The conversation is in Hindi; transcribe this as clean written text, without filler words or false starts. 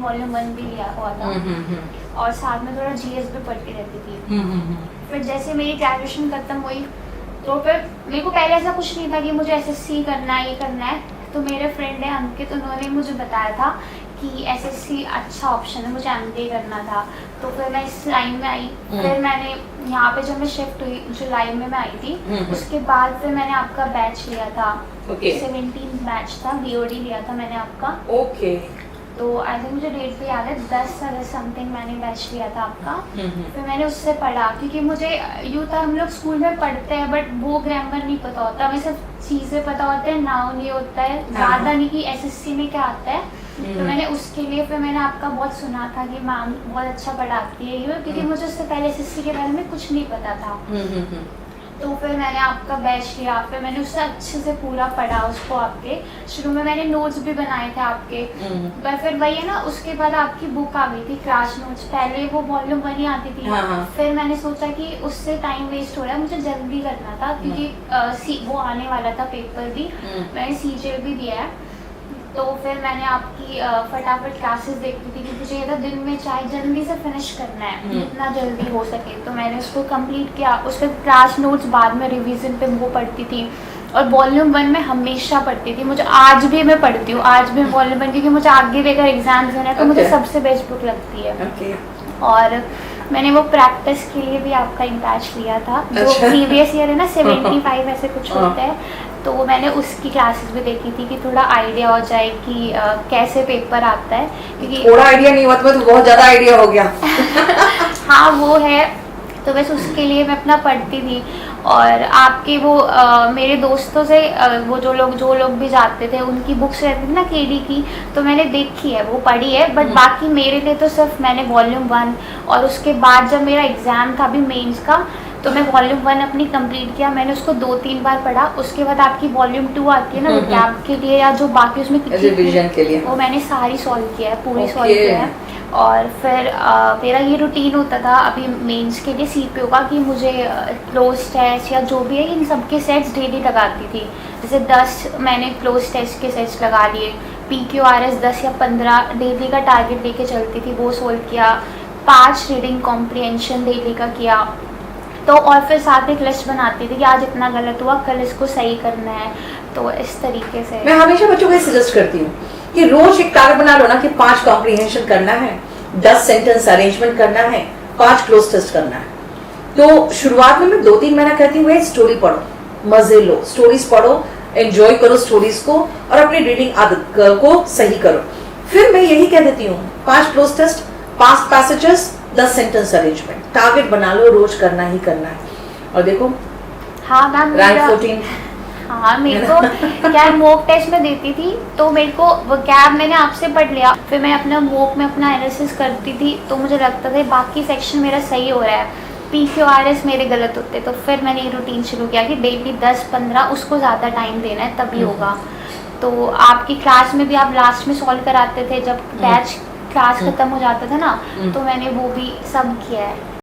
वॉल्यूम 1 भी लिया हुआ था और साथ में थोड़ा जीएस भी पढ़ती रहती थी। फिर जैसे मेरी ग्रेजुएशन खत्म हुई तो फिर मेरे को पहले ऐसा कुछ नहीं था कि मुझे एसएससी करना है, ये करना है। तो मेरे फ्रेंड है अंकित, उन्होंने मुझे बताया था कि एसएससी अच्छा ऑप्शन है, मुझे एमबीए करना था। तो फिर मैं इस लाइन में आई। फिर मैंने यहाँ पे जब मैं शिफ्ट हुई जुलाई में मैं आई थी, उसके बाद फिर मैंने आपका बैच लिया था। 17 बैच था, बीओडी लिया था मैंने आपका। तो आई थिंक मुझे डेट भी याद है, 10 अगस्त समथिंग मैंने बैच लिया था आपका। फिर मैंने उससे पढ़ा क्योंकि मुझे यूँ था, हम लोग स्कूल में पढ़ते हैं बट वो ग्रामर नहीं पता होता, हमें सब चीज़ें पता होते हैं, नाउन नहीं होता है ज़्यादा, नहीं कि एसएससी में क्या आता है। तो मैंने उसके लिए फिर मैंने आपका बहुत सुना था कि मैम बहुत अच्छा पढ़ाती है ये, क्योंकि मुझे उससे पहले एसएससी के बारे में कुछ नहीं पता था। तो फिर मैंने आपका बैच लिया, फिर मैंने उससे अच्छे से पूरा पढ़ा उसको। आपके शुरू में मैंने नोट्स भी बनाए थे आपके, पर फिर वही है ना, उसके बाद आपकी बुक आ गई थी क्रैश नोट्स, पहले वो वॉल्यूम 1 ही आती थी। फिर मैंने सोचा कि उससे टाइम वेस्ट हो रहा है, मुझे जल्दी करना था क्योंकि वो आने वाला था पेपर भी, मैंने सीजे भी दिया है। तो फिर मैंने आपकी फटाफट क्लासेस देखती थी कि मुझे ये था दिन में चाहे जल्दी से फिनिश करना है, जितना जल्दी हो सके। तो मैंने उसको कंप्लीट किया। उसके क्लास नोट्स बाद में रिवीजन पे वो पढ़ती थी, और वॉल्यूम 1 में हमेशा पढ़ती थी। मुझे आज भी मैं पढ़ती हूँ, आज भी वॉल्यूम 1, क्योंकि मुझे आगे देकर एग्जाम देना है तो मुझे सबसे बेस्ट बुक लगती है। और मैंने वो प्रैक्टिस के लिए भी आपका एक बैच लिया था, जो प्रीवियस ईयर है ना 75 ऐसे कुछ होता है, तो मैंने उसकी क्लासेस भी देखी थी कि थोड़ा आइडिया हो जाए कि कैसे पेपर आता है, क्योंकि थोड़ा आइडिया नहीं हुआ तो बहुत ज़्यादा आइडिया हो गया। हाँ वो है। तो बस उसके लिए मैं अपना पढ़ती थी। और आपके वो मेरे दोस्तों से वो जो लोग भी जाते थे उनकी बुक्स रहती थी ना केडी की, तो मैंने देखी है, वो पढ़ी है। बट बाकी मेरे लिए तो सिर्फ मैंने वॉल्यूम 1, और उसके बाद जब मेरा एग्ज़ाम था अभी मेंस का, तो मैं वॉल्यूम 1 अपनी कंप्लीट किया। मैंने उसको 2-3 बार पढ़ा। उसके बाद आपकी वॉल्यूम 2 आती है ना गैप के लिए, या जो बाकी उसमें रिवीजन के लिए, वो मैंने सारी सॉल्व किया है, पूरी सॉल्व किया है। और फिर मेरा ये रूटीन होता था अभी मेंस के लिए सीपीओ का कि मुझे क्लोज टेस्ट या जो भी है इन सब के सेट्स डेली लगाती थी। जैसे 10 मैंने क्लोज टेस्ट के सेट्स लगा लिए, PQRS 10 या 15 डेली का टारगेट लेके चलती थी, वो सोल्व किया। 5 रीडिंग कॉम्प्रिहेंशन डेली का किया। तो और फिर साथ एक लिस्ट बनाती थी कि आज इतना गलत हुआ, कल इसको सही करना है। तो इस तरीके से मैं हमेशा बच्चों को सजेस्ट करती हूँ कि रोज एक टारगेट बना लो ना कि 5 कॉम्प्रिहेंशन करना है, 10 सेंटेंस अरेंजमेंट करना है, 5 क्लोज टेस्ट करना है। तो शुरुआत में मैं 2-3 महीना कहती हूँ स्टोरी पढ़ो, मजे लो, स्टोरीज पढ़ो, एंजॉय करो स्टोरीज को, और अपनी रीडिंग आदत को सही करो। फिर मैं यही कह देती हूँ 5 cloze test, 5 passages, 10 sentence arrangement, target बना लो, रोज करना ही करना है। और देखो हाँ मैम, रैंक 14। हाँ मेरे को क्या मॉक टेस्ट में देती थी, तो मेरे को वो क्या मैंने आपसे पढ़ लिया, फिर मैं अपना मॉक में अपना एनालिसिस करती थी, तो मुझे लगता था बाकी सेक्शन मेरा सही हो रहा है, PQRS मेरे गलत होते। तो फिर मैंने ये रूटीन शुरू किया कि डेली 10-15 उसको ज़्यादा टाइम देना है, तभी होगा। तो आपकी क्लास में भी आप लास्ट में सॉल्व कराते थे जब बैच क्लास खत्म हो जाता था ना, तो मैंने वो भी सब किया है।